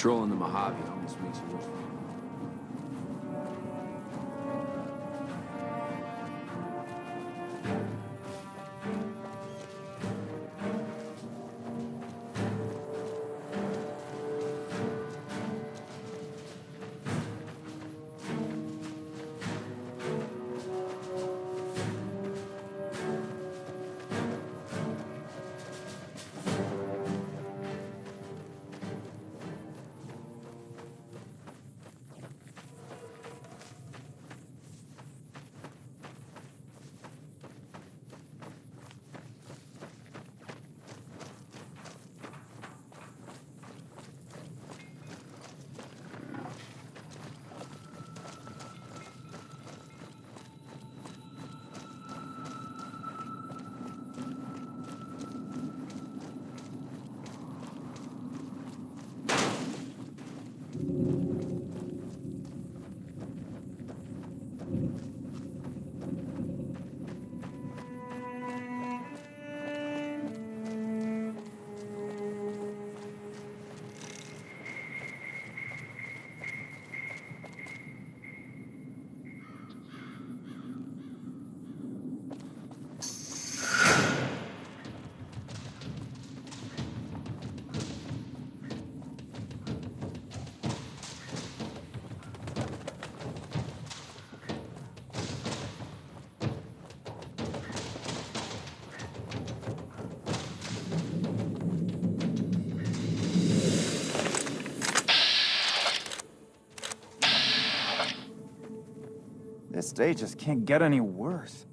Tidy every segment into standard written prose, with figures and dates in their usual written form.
Patrolling the Mojave almost makes you wish. This day just can't get any worse.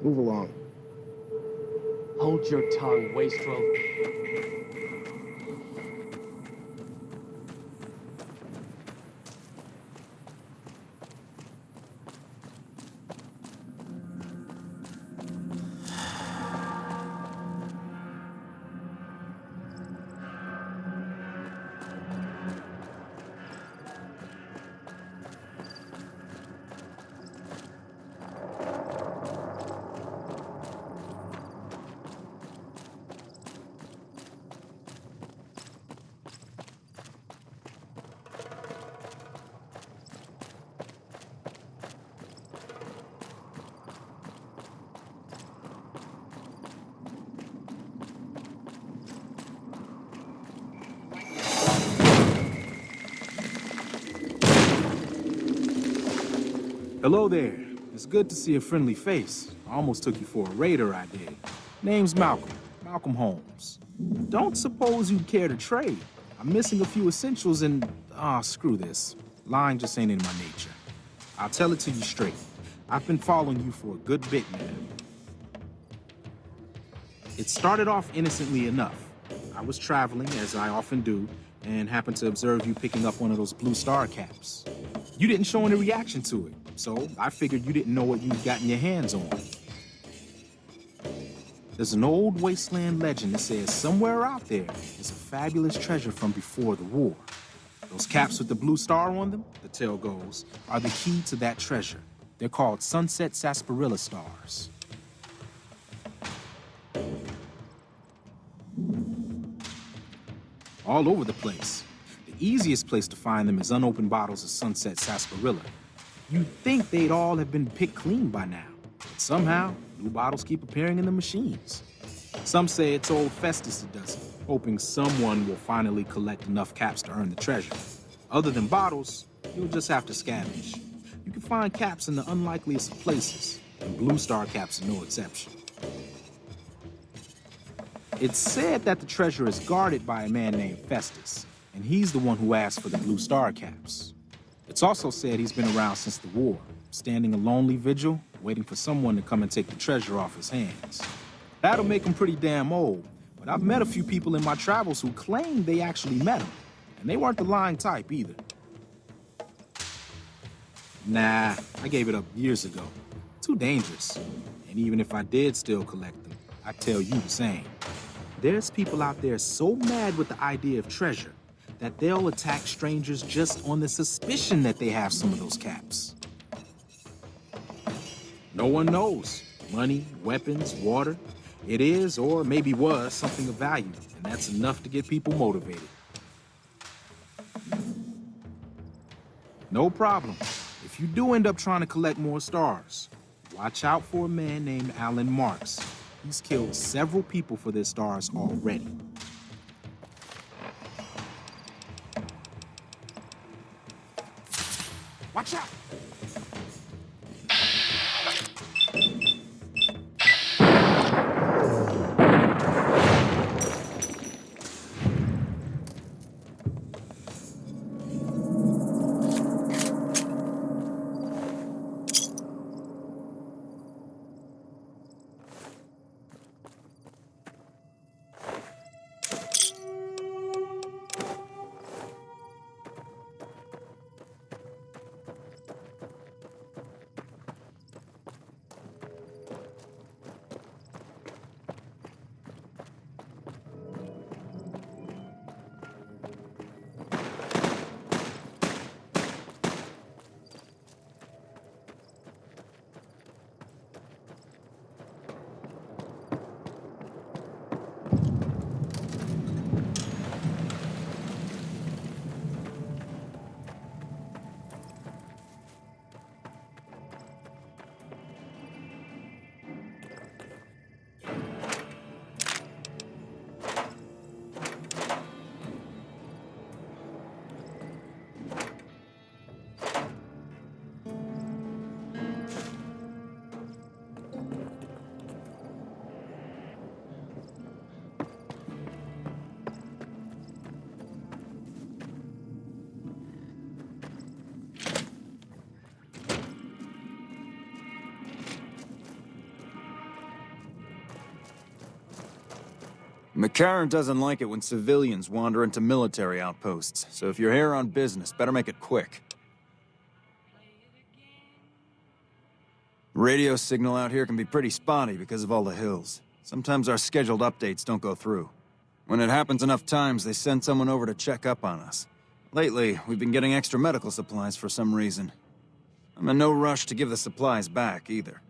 Move along. Hold your tongue, wastrel. Hello there. It's good to see a friendly face. I almost took you for a raider, I did. Name's Malcolm. Malcolm Holmes. Don't suppose you'd care to trade. I'm missing a few essentials and... screw this. Lying just ain't in my nature. I'll tell it to you straight. I've been following you for a good bit, man. It started off innocently enough. I was traveling, as I often do, and happened to observe you picking up one of those blue star caps. You didn't show any reaction to it, so I figured you didn't know what you'd gotten your hands on. There's an old wasteland legend that says somewhere out there is a fabulous treasure from before the war. Those caps with the blue star on them, the tale goes, are the key to that treasure. They're called sunset sarsaparilla stars. All over the place. The easiest place to find them is unopened bottles of sunset sarsaparilla. You'd think they'd all have been picked clean by now, but somehow, new bottles keep appearing in the machines. Some say it's old Festus that does it, hoping someone will finally collect enough caps to earn the treasure. Other than bottles, you'll just have to scavenge. You can find caps in the unlikeliest of places, and blue star caps are no exception. It's said that the treasure is guarded by a man named Festus, and he's the one who asked for the blue star caps. It's also said he's been around since the war, standing a lonely vigil, waiting for someone to come and take the treasure off his hands. That'll make him pretty damn old, but I've met a few people in my travels who claim they actually met him, and they weren't the lying type either. Nah, I gave it up years ago. Too dangerous. And even if I did still collect them, I'd tell you the same. There's people out there so mad with the idea of treasure that they'll attack strangers just on the suspicion that they have some of those caps. No one knows. Money, weapons, water. It is, or maybe was, something of value, and that's enough to get people motivated. No problem. If you do end up trying to collect more stars, watch out for a man named Alan Marks. He's killed several people for their stars already. Watch out! McCarran doesn't like it when civilians wander into military outposts, so if you're here on business, better make it quick. Radio signal out here can be pretty spotty because of all the hills. Sometimes our scheduled updates don't go through. When it happens enough times, they send someone over to check up on us. Lately, we've been getting extra medical supplies for some reason. I'm in no rush to give the supplies back, either.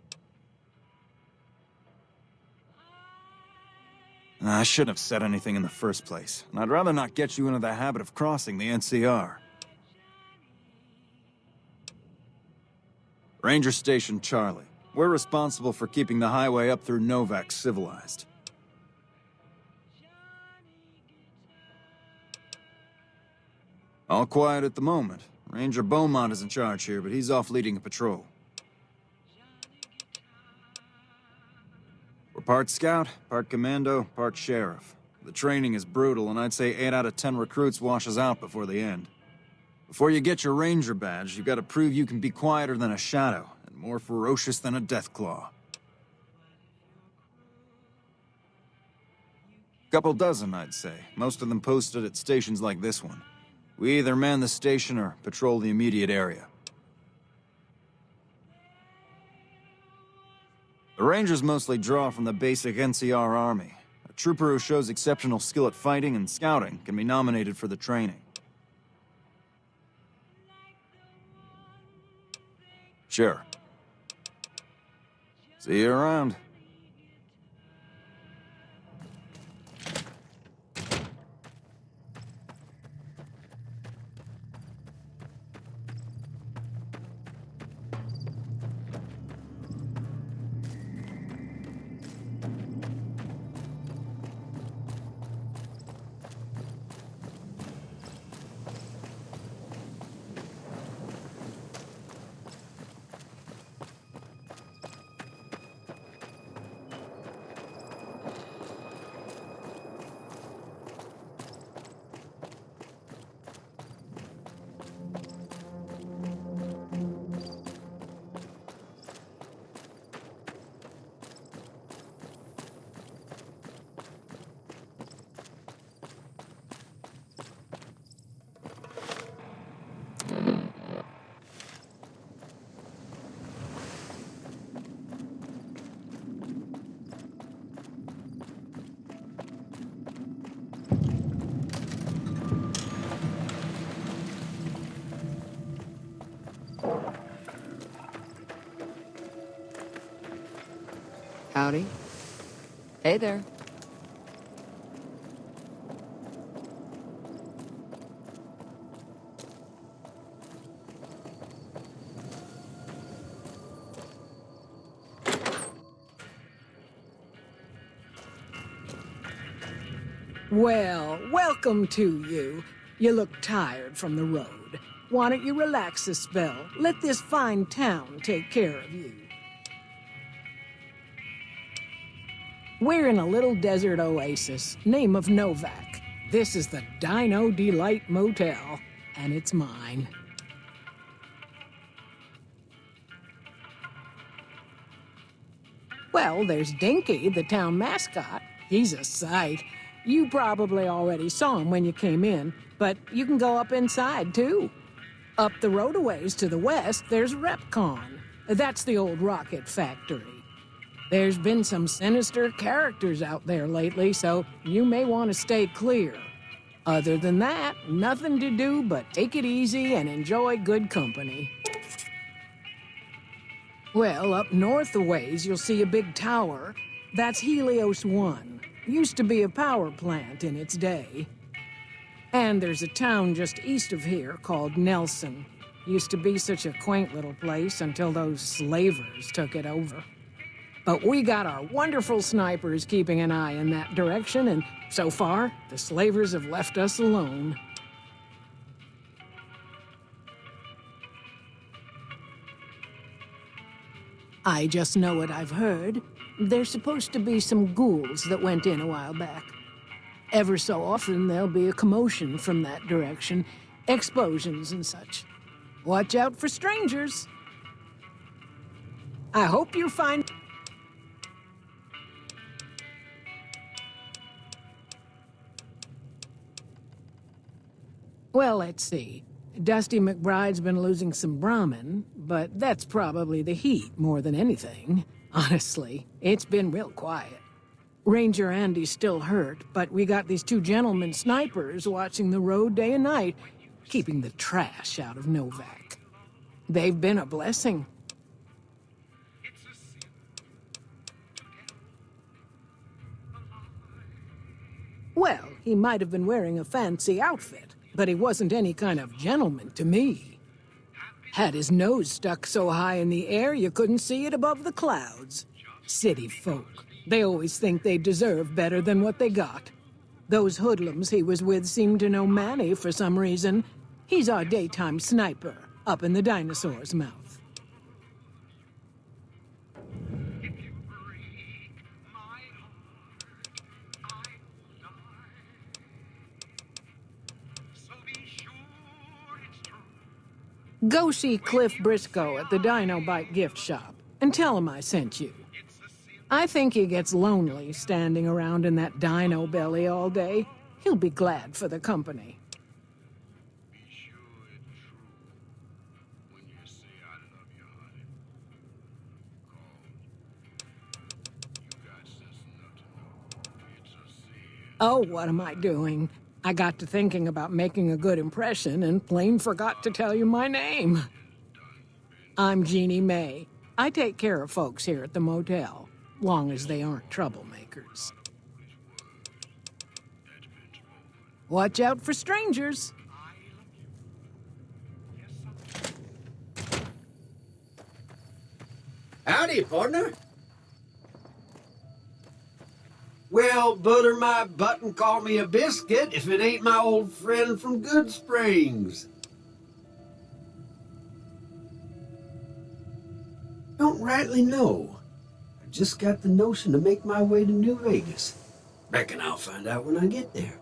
I shouldn't have said anything in the first place, and I'd rather not get you into the habit of crossing the NCR. Ranger Station Charlie. We're responsible for keeping the highway up through Novak civilized. All quiet at the moment. Ranger Beaumont is in charge here, but he's off leading a patrol. We're part scout, part commando, part sheriff. The training is brutal, and I'd say 8 out of 10 recruits washes out before the end. Before you get your ranger badge, you've got to prove you can be quieter than a shadow, and more ferocious than a deathclaw. Couple dozen, I'd say. Most of them posted at stations like this one. We either man the station or patrol the immediate area. The Rangers mostly draw from the basic NCR army. A trooper who shows exceptional skill at fighting and scouting can be nominated for the training. Sure. See you around. Howdy. Hey there. Well, welcome to you. You look tired from the road. Why don't you relax a spell? Let this fine town take care of you. We're in a little desert oasis, name of Novak. This is the Dino Delight Motel, and it's mine. Well, there's Dinky, the town mascot. He's a sight. You probably already saw him when you came in, but you can go up inside, too. Up the road a ways to the west, there's Repcon. That's the old rocket factory. There's been some sinister characters out there lately, so you may want to stay clear. Other than that, nothing to do but take it easy and enjoy good company. Well, up north a ways, you'll see a big tower. That's Helios 1. Used to be a power plant in its day. And there's a town just east of here called Nelson. Used to be such a quaint little place until those slavers took it over. But we got our wonderful snipers keeping an eye in that direction, and so far, the slavers have left us alone. I just know what I've heard. There's supposed to be some ghouls that went in a while back. Ever so often, there'll be a commotion from that direction, explosions and such. Watch out for strangers. I hope you're fine. Well, let's see. Dusty McBride's been losing some Brahmin, but that's probably the heat more than anything. Honestly, it's been real quiet. Ranger Andy's still hurt, but we got these two gentlemen snipers watching the road day and night, keeping the trash out of Novak. They've been a blessing. Well, he might have been wearing a fancy outfit, but he wasn't any kind of gentleman to me. Had his nose stuck so high in the air you couldn't see it above the clouds. City folk. They always think they deserve better than what they got. Those hoodlums he was with seemed to know Manny for some reason. He's our daytime sniper, up in the dinosaur's mouth. Go see Cliff Briscoe at the Dino Bite gift shop, and tell him I sent you. I think he gets lonely standing around in that dino belly all day. He'll be glad for the company. Be sure it's true when you say I love you, honey. Cause you got sense enough to know it's a sin. Oh, what am I doing? I got to thinking about making a good impression and plain forgot to tell you my name. I'm Jeannie May. I take care of folks here at the motel, long as they aren't troublemakers. Watch out for strangers. Howdy, partner. Well, butter my butt and call me a biscuit if it ain't my old friend from Goodsprings. Don't rightly know. I just got the notion to make my way to New Vegas. Reckon I'll find out when I get there.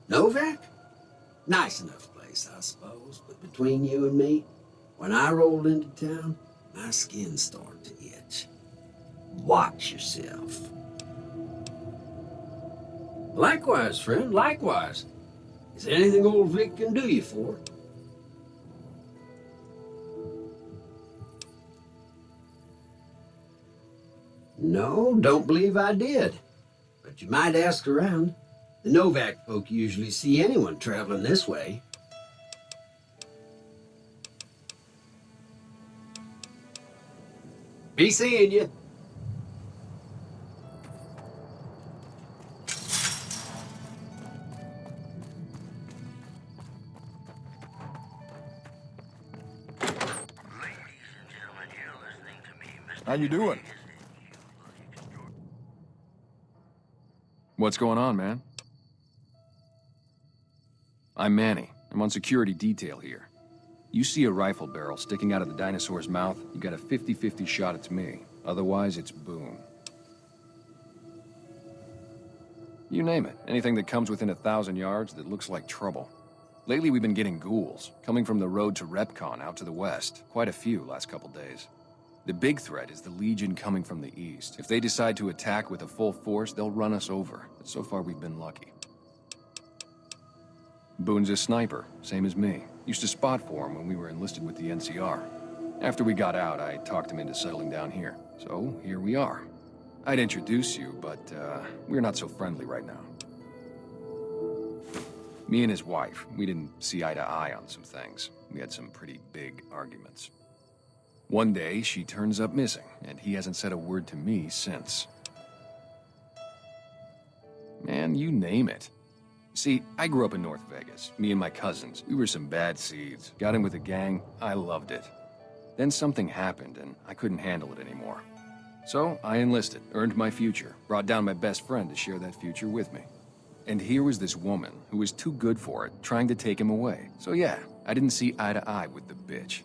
Novak? Nice enough place, I suppose, but between you and me, when I rolled into town, my skin started to itch. Watch yourself. Likewise, friend, likewise. Is there anything old Vic can do you for? No, don't believe I did. But you might ask around. The Novak folk usually see anyone traveling this way. Be seeing you. How you doing? What's going on, man? I'm Manny. I'm on security detail here. You see a rifle barrel sticking out of the dinosaur's mouth, you got a 50-50 shot it's me. Otherwise, it's boom. You name it. Anything that comes within 1,000 yards that looks like trouble. Lately, we've been getting ghouls, coming from the road to Repcon out to the west. Quite a few last couple days. The big threat is the Legion coming from the east. If they decide to attack with a full force, they'll run us over. But so far, we've been lucky. Boone's a sniper, same as me. Used to spot for him when we were enlisted with the NCR. After we got out, I talked him into settling down here. So, here we are. I'd introduce you, but, we're not so friendly right now. Me and his wife, we didn't see eye to eye on some things. We had some pretty big arguments. One day, she turns up missing, and he hasn't said a word to me since. Man, you name it. See, I grew up in North Vegas. Me and my cousins, we were some bad seeds. Got in with a gang, I loved it. Then something happened, and I couldn't handle it anymore. So, I enlisted, earned my future, brought down my best friend to share that future with me. And here was this woman, who was too good for it, trying to take him away. So yeah, I didn't see eye to eye with the bitch.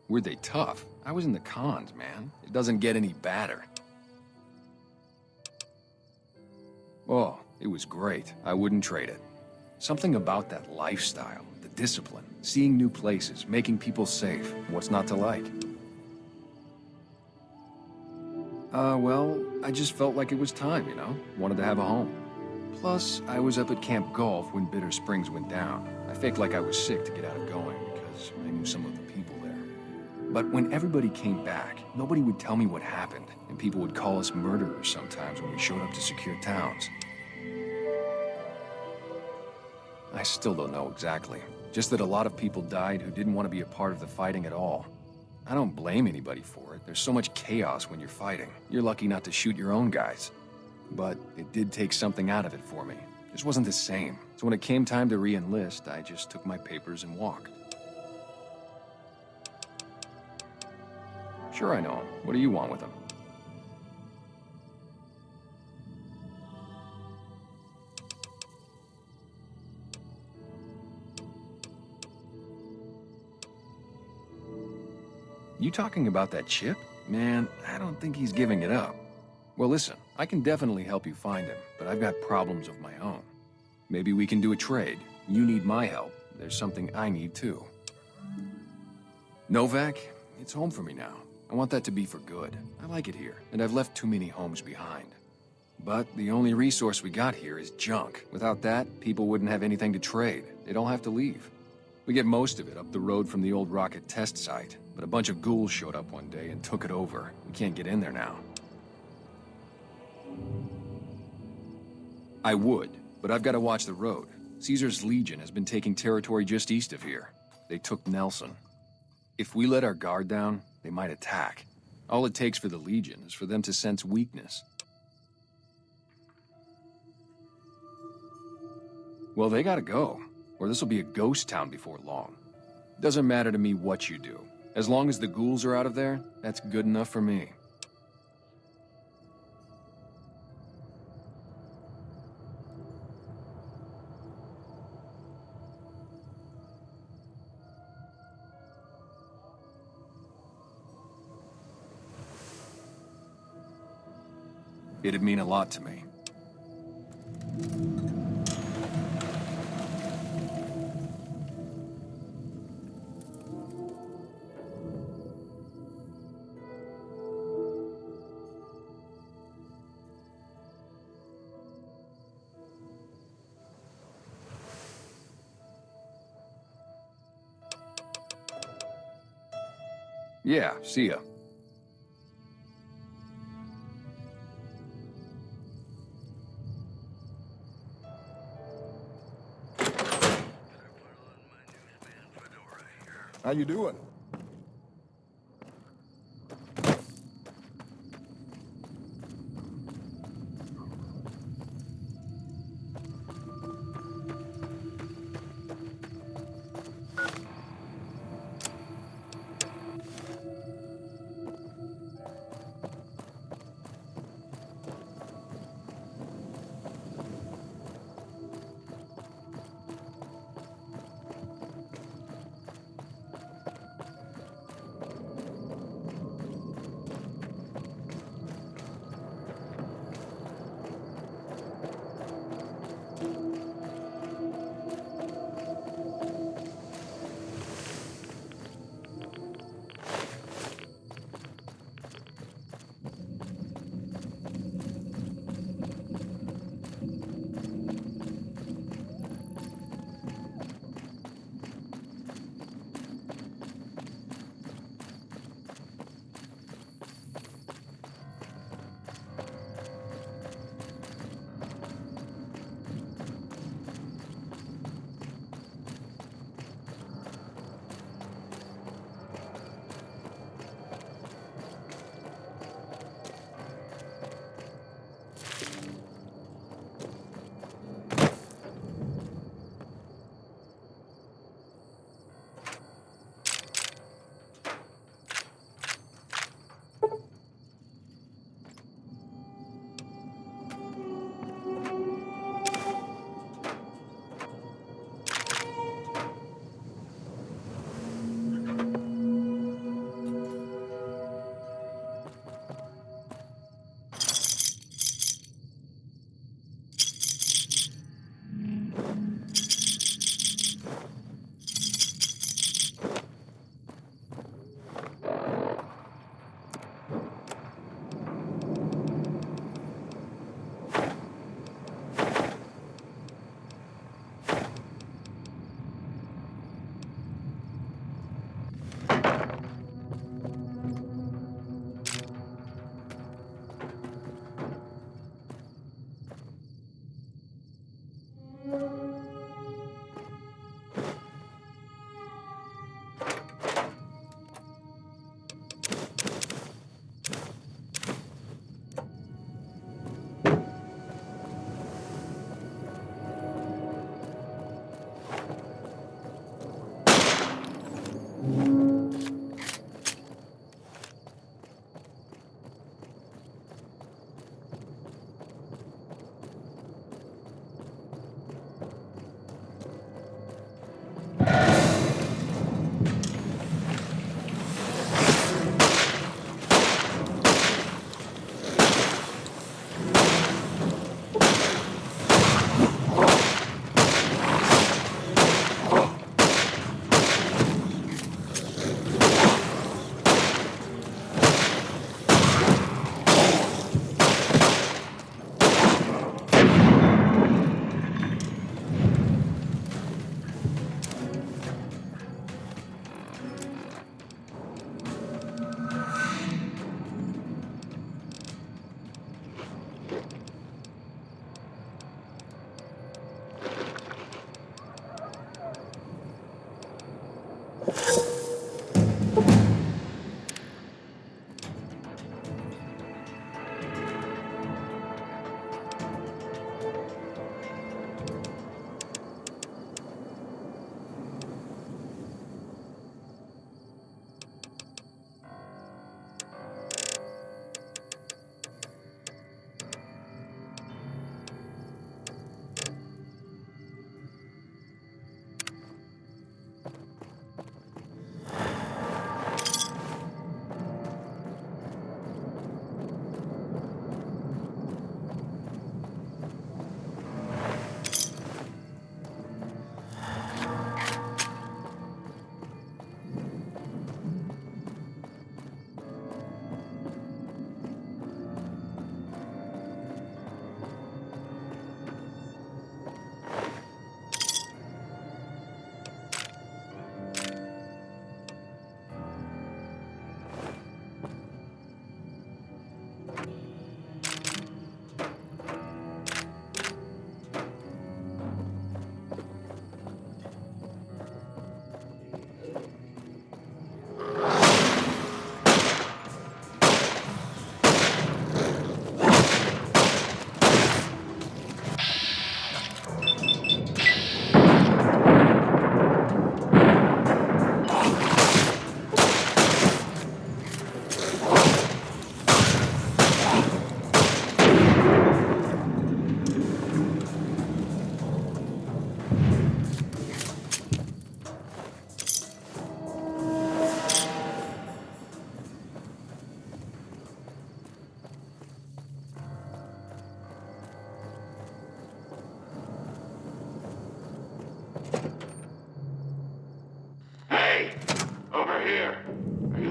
Were they tough? I was in the cons, man. It doesn't get any badder. Oh, it was great. I wouldn't trade it. Something about that lifestyle, the discipline, seeing new places, making people safe. What's not to like? Well, I just felt like it was time, you know? Wanted to have a home. Plus, I was up at Camp Golf when Bitter Springs went down. I faked like I was sick to get out of going because I knew some of the people there. But when everybody came back, nobody would tell me what happened, and people would call us murderers sometimes when we showed up to secure towns. I still don't know exactly. Just that a lot of people died who didn't want to be a part of the fighting at all. I don't blame anybody for it. There's so much chaos when you're fighting. You're lucky not to shoot your own guys. But it did take something out of it for me. It just wasn't the same. So when it came time to re-enlist, I just took my papers and walked. Sure, I know him. What do you want with him? You talking about that chip? Man, I don't think he's giving it up. Well, listen, I can definitely help you find him, but I've got problems of my own. Maybe we can do a trade. You need my help. There's something I need too. Novak, it's home for me now. I want that to be for good. I like it here, and I've left too many homes behind. But the only resource we got here is junk. Without that, people wouldn't have anything to trade. They'd all have to leave. We get most of it up the road from the old rocket test site, but a bunch of ghouls showed up one day and took it over. We can't get in there now. I would, but I've got to watch the road. Caesar's Legion has been taking territory just east of here. They took Nelson. If we let our guard down, they might attack. All it takes for the Legion is for them to sense weakness. Well, they gotta go, or this will be a ghost town before long. Doesn't matter to me what you do. As long as the ghouls are out of there, that's good enough for me. It'd mean a lot to me. Yeah, see ya. How you doing?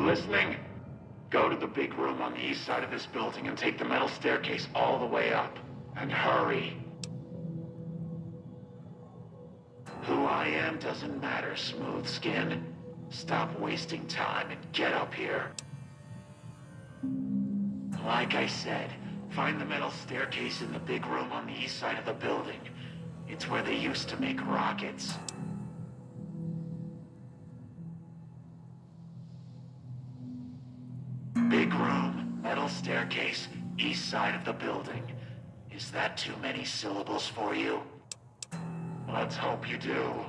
listening? Go to the big room on the east side of this building and take the metal staircase all the way up. And hurry. Who I am doesn't matter, Smooth Skin. Stop wasting time and get up here. Like I said, find the metal staircase in the big room on the east side of the building. It's where they used to make rockets. Big room, metal staircase, east side of the building. Is that too many syllables for you? Let's hope you do.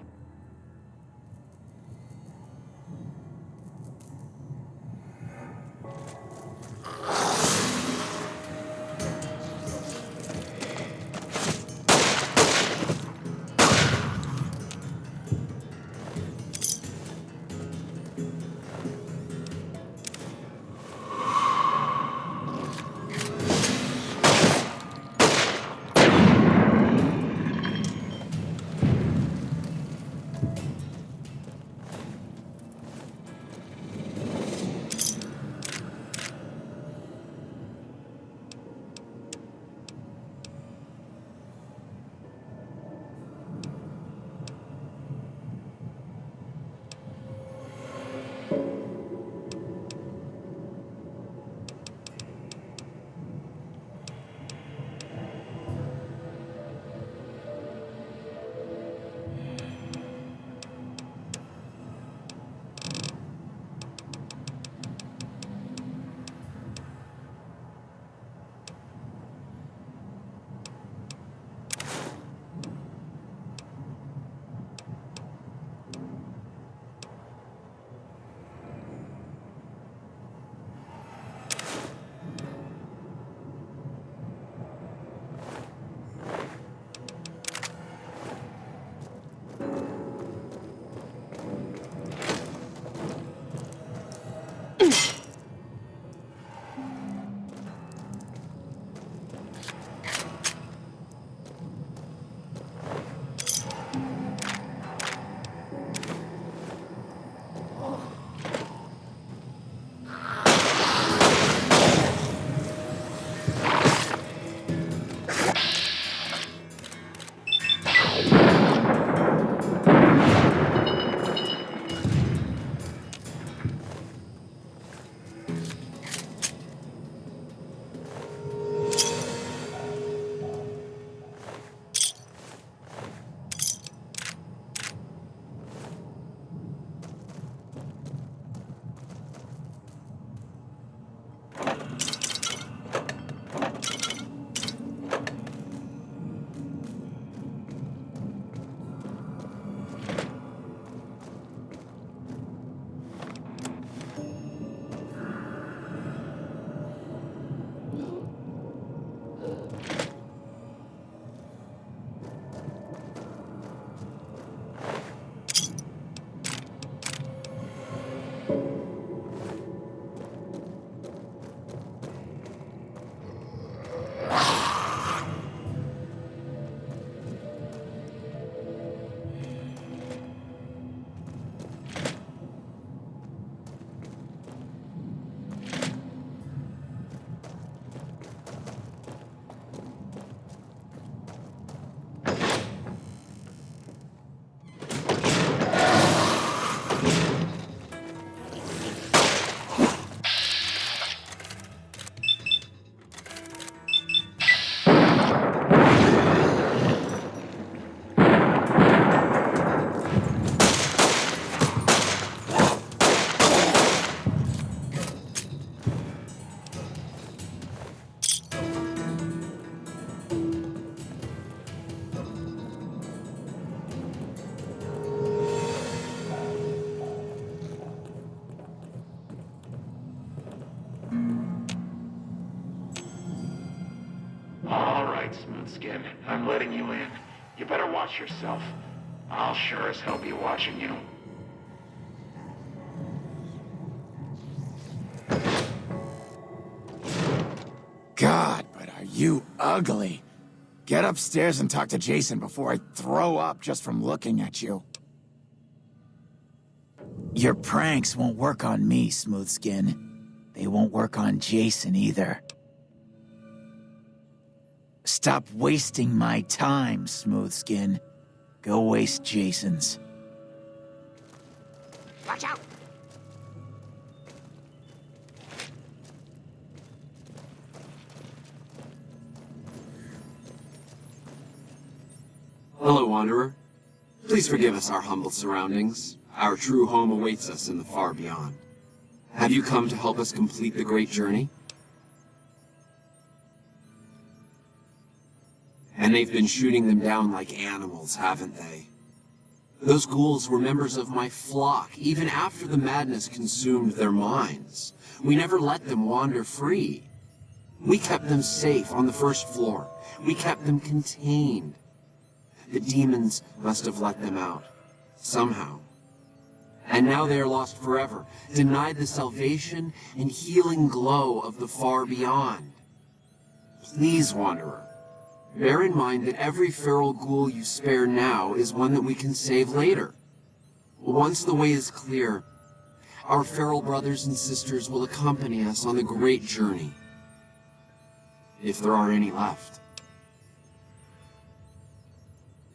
Smoothskin, I'm letting you in. You better watch yourself. I'll sure as hell be watching you. God, but are you ugly. Get upstairs and talk to Jason before I throw up just from looking at you. Your pranks won't work on me, Smoothskin. They won't work on Jason either. Stop wasting my time, Smoothskin. Go waste Jason's. Watch out! Hello, Wanderer. Please forgive us our humble surroundings. Our true home awaits us in the far beyond. Have you come to help us complete the great journey? And they've been shooting them down like animals, haven't they? Those ghouls were members of my flock, even after the madness consumed their minds. We never let them wander free. We kept them safe on the first floor. We kept them contained. The demons must have let them out, somehow. And now they are lost forever, denied the salvation and healing glow of the far beyond. Please, Wanderer, bear in mind that every feral ghoul you spare now is one that we can save later. Once the way is clear, our feral brothers and sisters will accompany us on the great journey. If there are any left.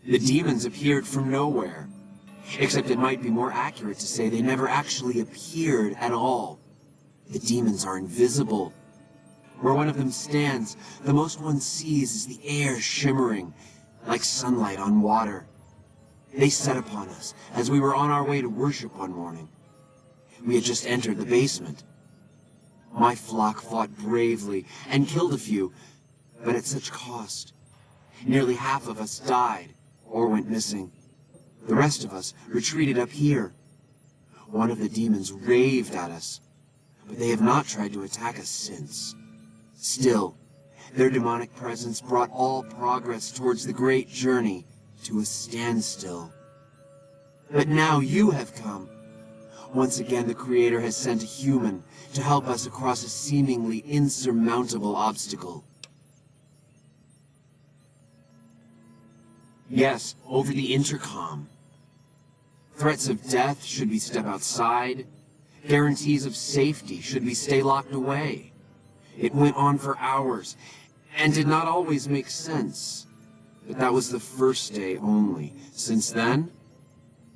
The demons appeared from nowhere. Except it might be more accurate to say they never actually appeared at all. The demons are invisible. Where one of them stands, the most one sees is the air shimmering, like sunlight on water. They set upon us as we were on our way to worship one morning. We had just entered the basement. My flock fought bravely and killed a few, but at such cost. Nearly half of us died or went missing. The rest of us retreated up here. One of the demons raved at us, but they have not tried to attack us since. Still, their demonic presence brought all progress towards the great journey to a standstill. But now you have come. Once again, the Creator has sent a human to help us across a seemingly insurmountable obstacle. Yes, over the intercom. Threats of death should we step outside. Guarantees of safety should we stay locked away. It went on for hours, and did not always make sense. But that was the first day only. Since then,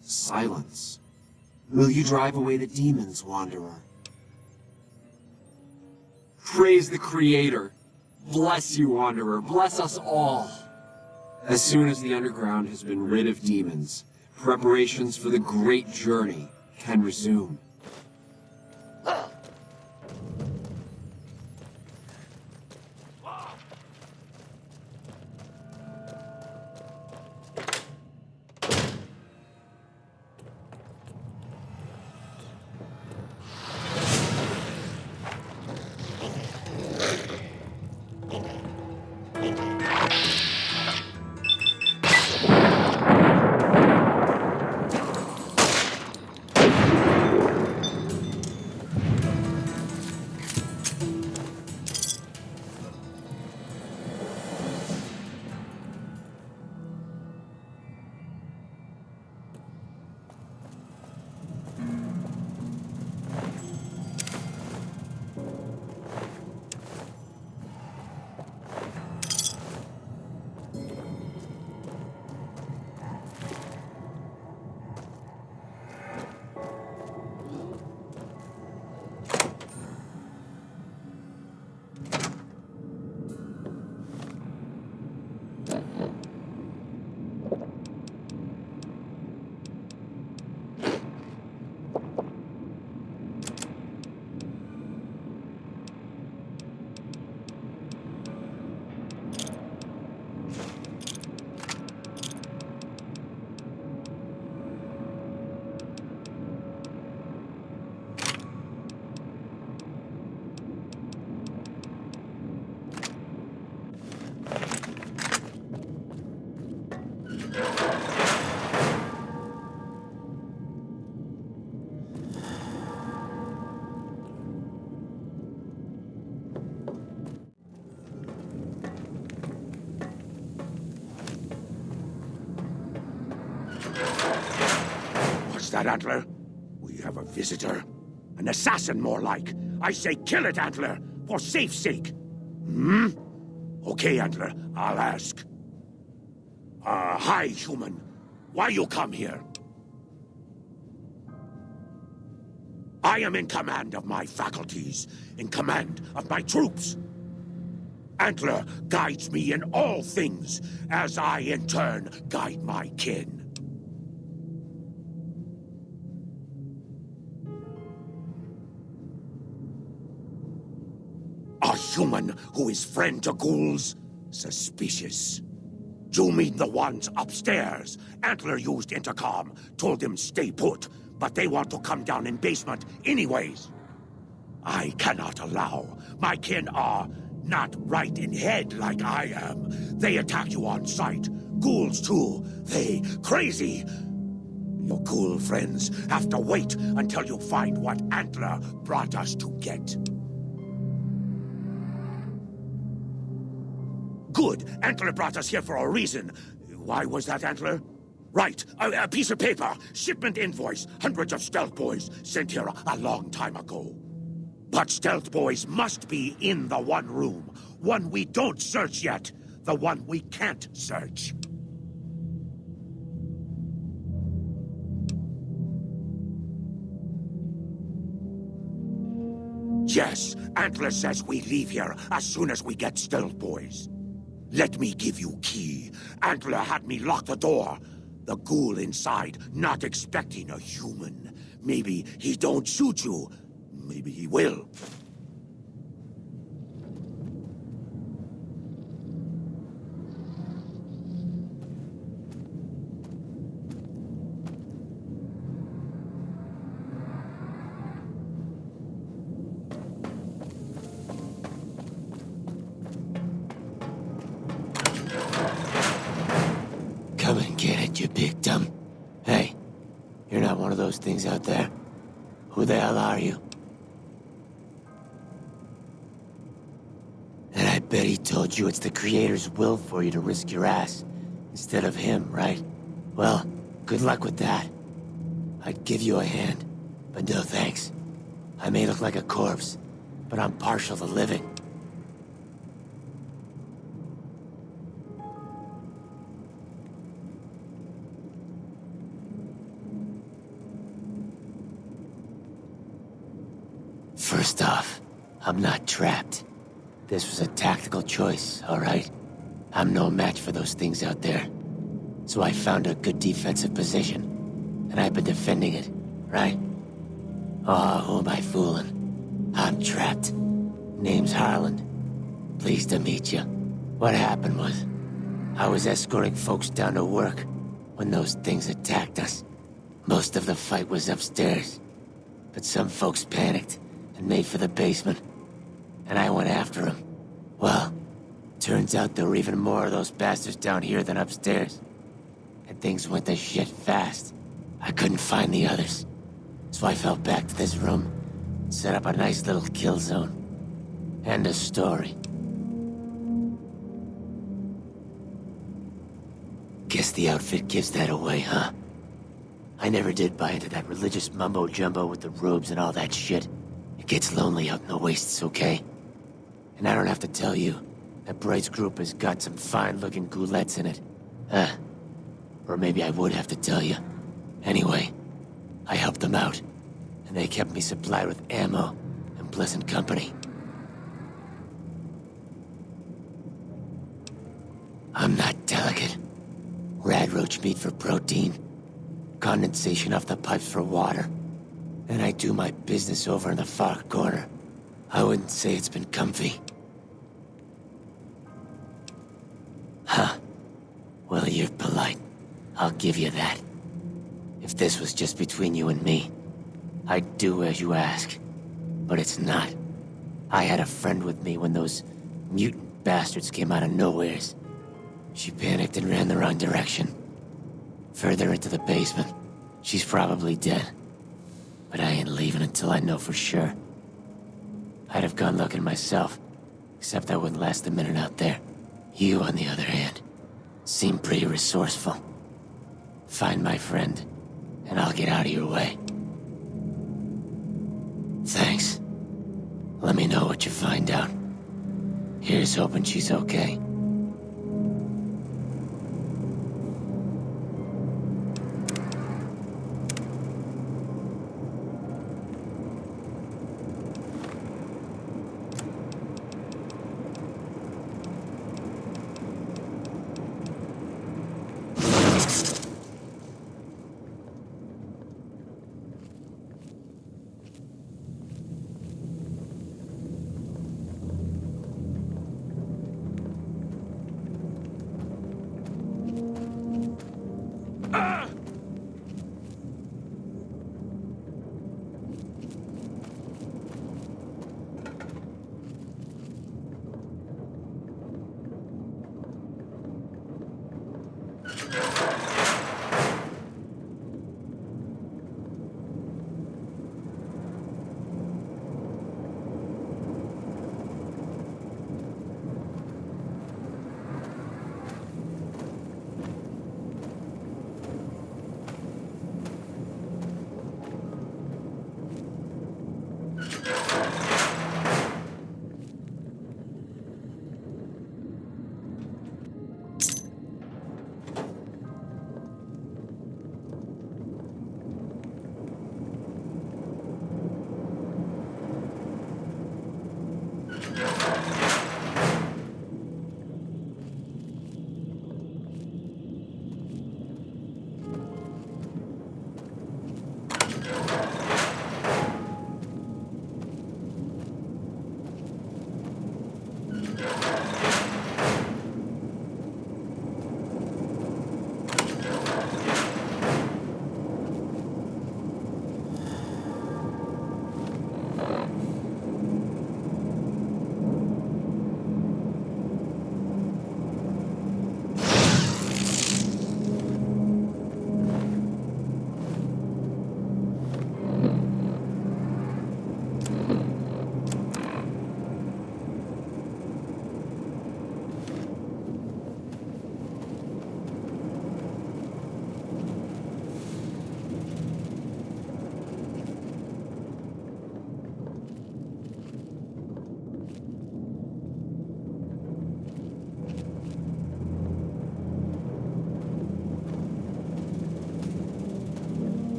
silence. Will you drive away the demons, Wanderer? Praise the Creator. Bless you, Wanderer. Bless us all. As soon as the underground has been rid of demons, preparations for the great journey can resume. That, Antler? We have a visitor? An assassin, more like. I say kill it, Antler, for safe's sake. Hmm? Okay, Antler, I'll ask. Hi, human. Why you come here? I am in command of my faculties, in command of my troops. Antler guides me in all things, as I in turn guide my kin. A human who is friend to ghouls? Suspicious. You mean the ones upstairs? Antler used intercom, told them stay put, but they want to come down in basement anyways. I cannot allow. My kin are not right in head like I am. They attack you on sight. Ghouls too. They crazy. Your ghoul friends have to wait until you find what Antler brought us to get. Good. Antler brought us here for a reason. Why was that, Antler? Right. A piece of paper. Shipment invoice. Hundreds of stealth boys sent here a long time ago. But stealth boys must be in the one room. One we don't search yet. The one we can't search. Yes, Antler says we leave here as soon as we get stealth boys. Let me give you key. Antler had me lock the door. The ghoul inside not expecting a human. Maybe he don't shoot you. Maybe he will. Come and get it, you big dumb. Hey, you're not one of those things out there. Who the hell are you? And I bet he told you it's the Creator's will for you to risk your ass, instead of him, right? Well, good luck with that. I'd give you a hand, but no thanks. I may look like a corpse, but I'm partial to living. First off, I'm not trapped. This was a tactical choice, all right? I'm no match for those things out there. So I found a good defensive position, and I've been defending it, right? Oh, who am I fooling? I'm trapped. Name's Harlan. Pleased to meet you. What happened was, I was escorting folks down to work when those things attacked us. Most of the fight was upstairs, but some folks panicked and made for the basement, and I went after them. Well, turns out there were even more of those bastards down here than upstairs. And things went to shit fast. I couldn't find the others. So I fell back to this room and set up a nice little kill zone. End of story. Guess the outfit gives that away, huh? I never did buy into that religious mumbo-jumbo with the robes and all that shit. It gets lonely out in the wastes, okay? And I don't have to tell you, that Bright's group has got some fine-looking ghoulettes in it. Or maybe I would have to tell you. Anyway, I helped them out, and they kept me supplied with ammo and pleasant company. I'm not delicate. Radroach meat for protein, condensation off the pipes for water, and I do my business over in the far corner. I wouldn't say it's been comfy. Huh. Well, you're polite. I'll give you that. If this was just between you and me, I'd do as you ask. But it's not. I had a friend with me when those mutant bastards came out of nowheres. She panicked and ran the wrong direction. Further into the basement. She's probably dead. But I ain't leaving until I know for sure. I'd have gone looking myself, except I wouldn't last a minute out there. You, on the other hand, seem pretty resourceful. Find my friend, and I'll get out of your way. find out. Here's hoping she's okay.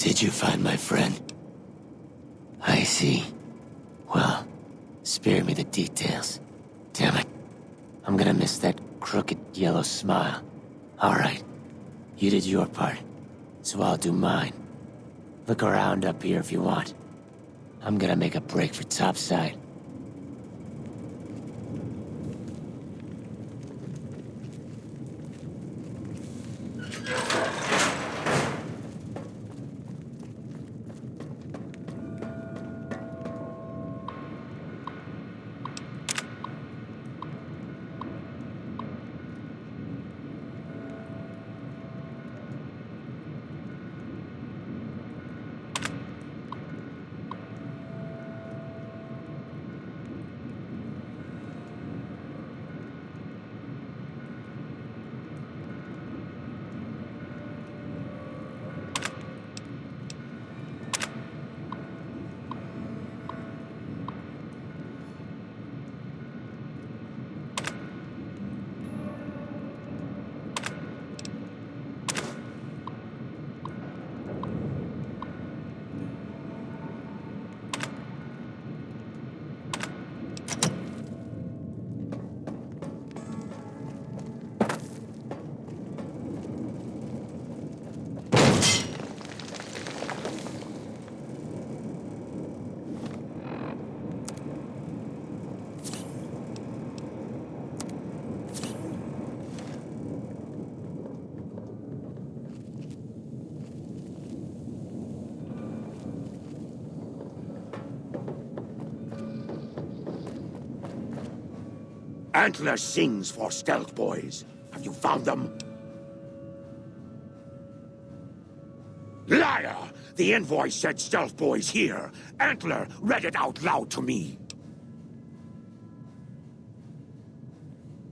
Did you find my friend? I see. Well, spare me the details. Damn it. I'm gonna miss that crooked yellow smile. Alright. You did your part, so I'll do mine. Look around up here if you want. I'm gonna make a break for topside. Antler sings for stealth boys. Have you found them? Liar! The invoice said stealth boys here. Antler read it out loud to me.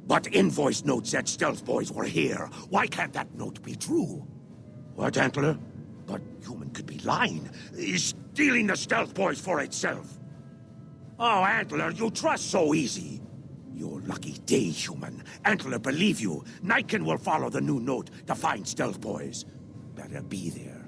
But invoice note said stealth boys were here. Why can't that note be true? What, Antler? But human could be lying. He's stealing the stealth boys for itself. Oh, Antler, you trust so easy. Your lucky day, human. Antler believe you. Nightkin will follow the new note to find stealth boys. Better be there.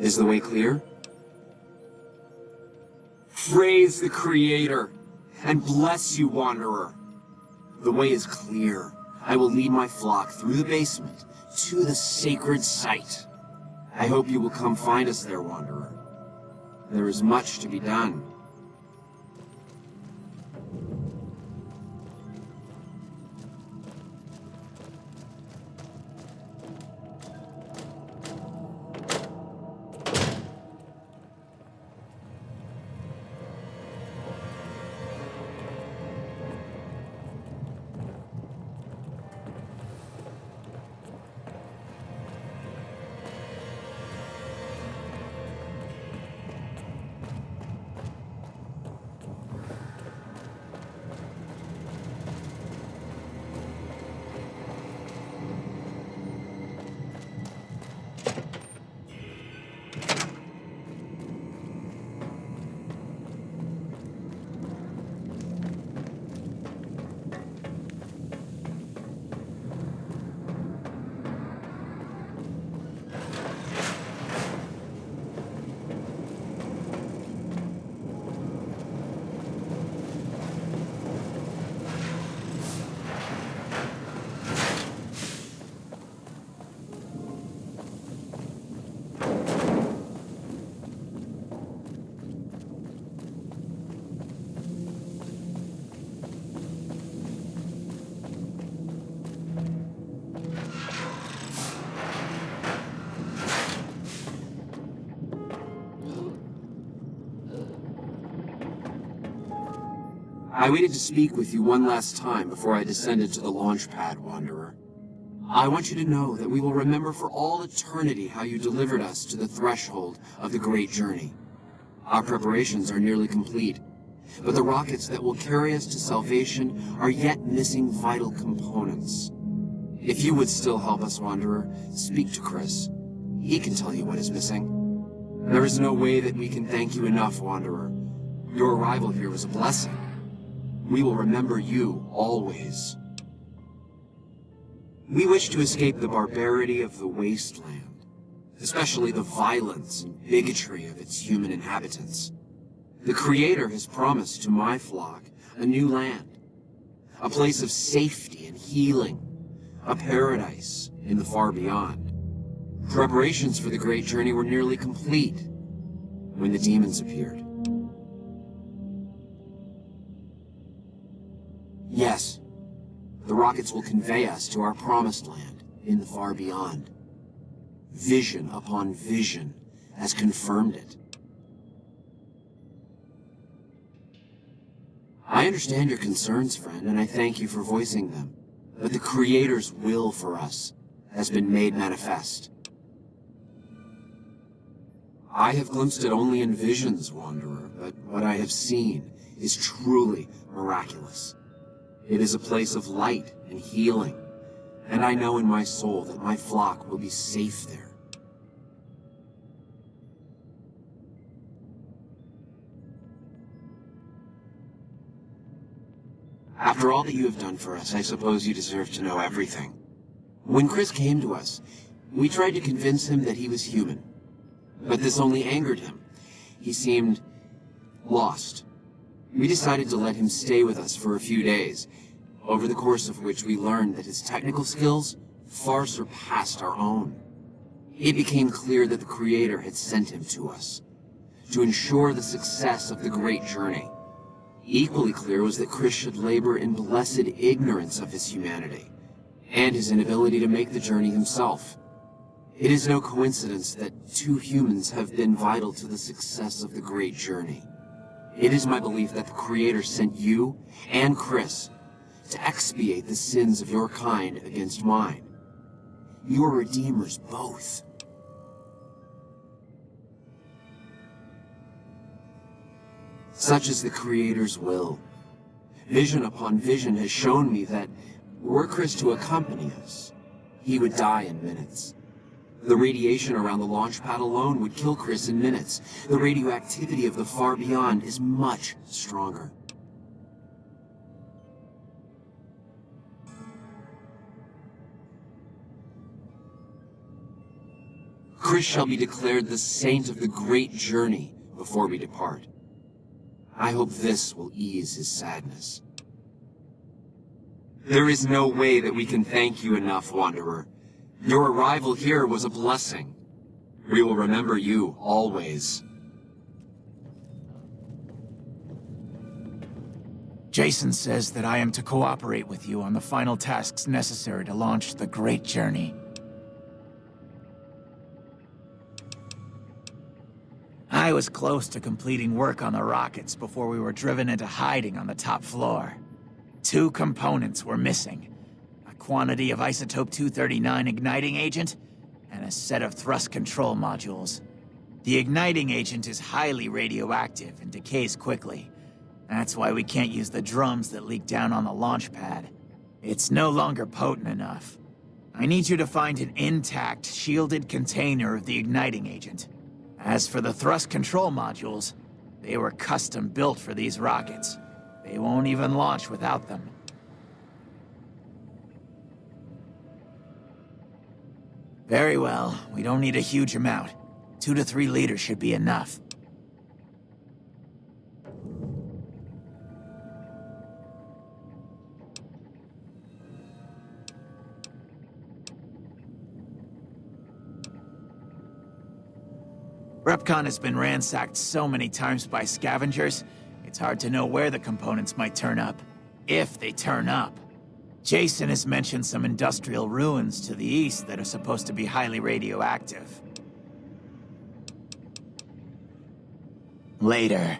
Is the way clear? Praise the Creator, and bless you, Wanderer. The way is clear. I will lead my flock through the basement to the sacred site. I hope you will come find us there, Wanderer. There is much to be done. I waited to speak with you one last time before I descended to the launch pad, Wanderer. I want you to know that we will remember for all eternity how you delivered us to the threshold of the great journey. Our preparations are nearly complete, but the rockets that will carry us to salvation are yet missing vital components. If you would still help us, Wanderer, speak to Chris. He can tell you what is missing. There is no way that we can thank you enough, Wanderer. Your arrival here was a blessing. We will remember you always. We wish to escape the barbarity of the wasteland, especially the violence and bigotry of its human inhabitants. The Creator has promised to my flock a new land, a place of safety and healing, a paradise in the far beyond. Preparations for the great journey were nearly complete when the demons appeared. Yes, the rockets will convey us to our promised land in the far beyond. Vision upon vision has confirmed it. I understand your concerns, friend, and I thank you for voicing them. But the Creator's will for us has been made manifest. I have glimpsed it only in visions, Wanderer, but what I have seen is truly miraculous. It is a place of light and healing, and I know in my soul that my flock will be safe there. After all that you have done for us, I suppose you deserve to know everything. When Chris came to us, we tried to convince him that he was human. But this only angered him. He seemed lost. We decided to let him stay with us for a few days, over the course of which we learned that his technical skills far surpassed our own. It became clear that the Creator had sent him to us, to ensure the success of the great journey. Equally clear was that Chris should labor in blessed ignorance of his humanity, and his inability to make the journey himself. It is no coincidence that two humans have been vital to the success of the great journey. It is my belief that the Creator sent you and Chris to expiate the sins of your kind against mine. You are redeemers both. Such is the Creator's will. Vision upon vision has shown me that, were Chris to accompany us, he would die in minutes. The radiation around the launch pad alone would kill Chris in minutes. The radioactivity of the far beyond is much stronger. Chris shall be declared the saint of the great journey before we depart. I hope this will ease his sadness. There is no way that we can thank you enough, Wanderer. Your arrival here was a blessing. We will remember you always. Jason says that I am to cooperate with you on the final tasks necessary to launch the Great Journey. I was close to completing work on the rockets before we were driven into hiding on the top floor. 2 components were missing. A quantity of isotope 239 igniting agent, and a set of thrust control modules. The igniting agent is highly radioactive and decays quickly. That's why we can't use the drums that leak down on the launch pad. It's no longer potent enough. I need you to find an intact, shielded container of the igniting agent. As for the thrust control modules, they were custom built for these rockets. They won't even launch without them. Very well, we don't need a huge amount. 2 to 3 liters should be enough. Repcon has been ransacked so many times by scavengers, it's hard to know where the components might turn up. If they turn up. Jason has mentioned some industrial ruins to the east that are supposed to be highly radioactive. Later.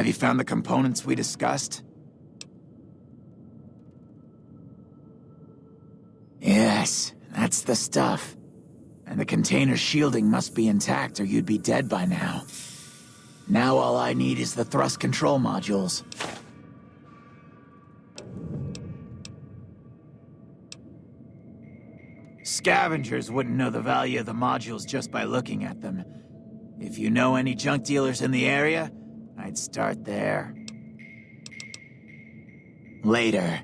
Have you found the components we discussed? Yes, that's the stuff. And the container's shielding must be intact or you'd be dead by now. Now all I need is the thrust control modules. Scavengers wouldn't know the value of the modules just by looking at them. If you know any junk dealers in the area, I'd start there. Later.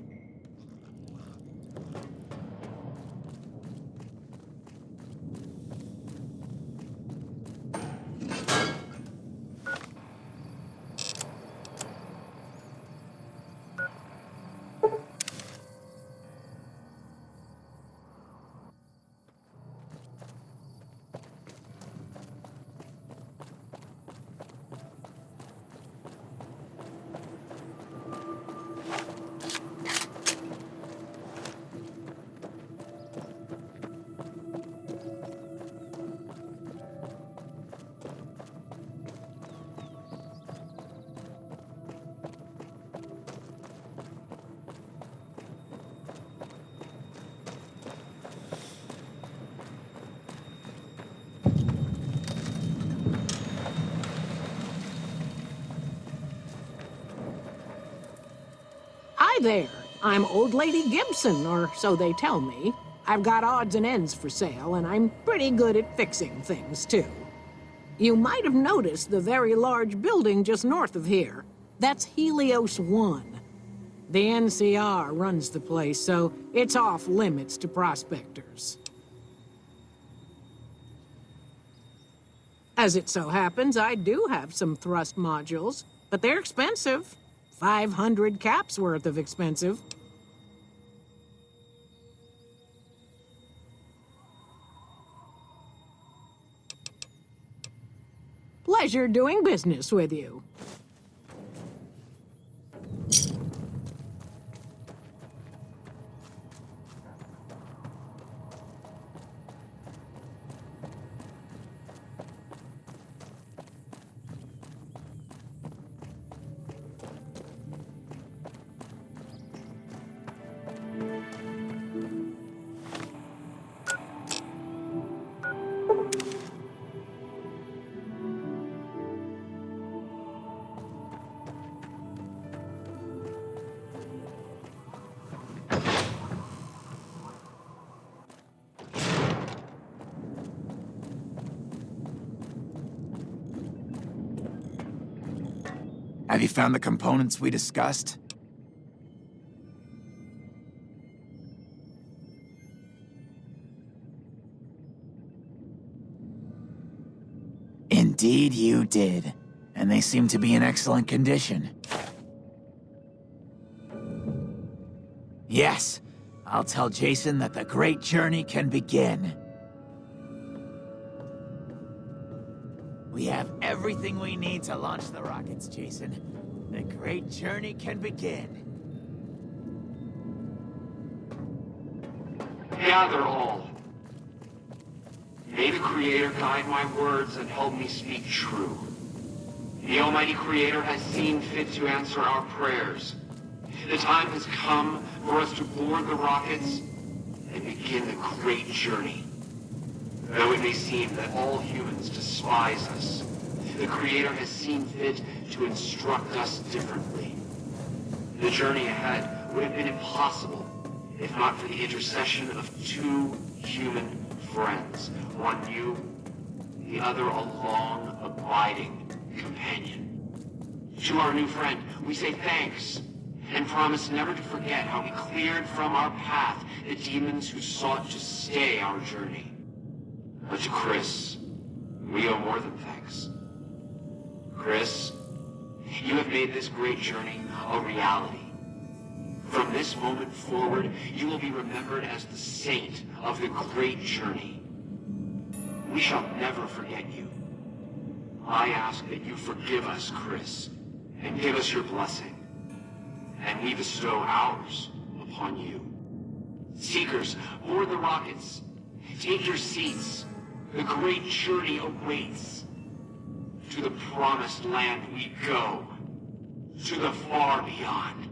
Hi there. I'm Old Lady Gibson, or so they tell me. I've got odds and ends for sale, and I'm pretty good at fixing things, too. You might have noticed the very large building just north of here. That's Helios 1. The NCR runs the place, so it's off limits to prospectors. As it so happens, I do have some thrust modules, but they're expensive. 500 caps worth of expensive. Pleasure doing business with you. Have you found the components we discussed? Indeed you did. And they seem to be in excellent condition. Yes, I'll tell Jason that the great journey can begin. We have everything we need to launch the rockets, Jason. The great journey can begin. Gather all. May the Creator guide my words and help me speak true. The Almighty Creator has seen fit to answer our prayers. The time has come for us to board the rockets and begin the great journey. Though it may seem that all humans despise us, the Creator has seen fit to instruct us differently. The journey ahead would have been impossible if not for the intercession of two human friends. One new, the other a long, abiding companion. To our new friend, we say thanks, and promise never to forget how he cleared from our path the demons who sought to stay our journey. But to Chris, we owe more than thanks. Chris, you have made this great journey a reality. From this moment forward, you will be remembered as the saint of the great journey. We shall never forget you. I ask that you forgive us, Chris, and give us your blessing, and we bestow ours upon you. Seekers, board the rockets. Take your seats. The great journey awaits. To the promised land we go. To the far beyond.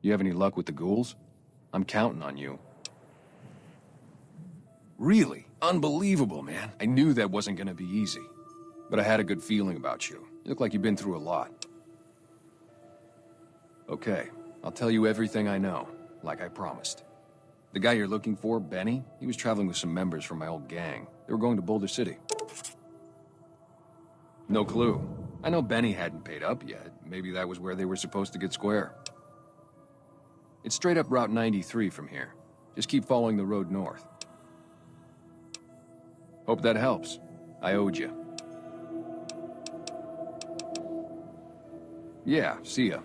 You have any luck with the ghouls? I'm counting on you. Really? Unbelievable, man. I knew that wasn't gonna be easy. But I had a good feeling about you. You look like you've been through a lot. Okay, I'll tell you everything I know, like I promised. The guy you're looking for, Benny, he was traveling with some members from my old gang. They were going to Boulder City. No clue. I know Benny hadn't paid up yet. Maybe that was where they were supposed to get square. It's straight up Route 93 from here. Just keep following the road north. Hope that helps. I owed you. Yeah, see ya.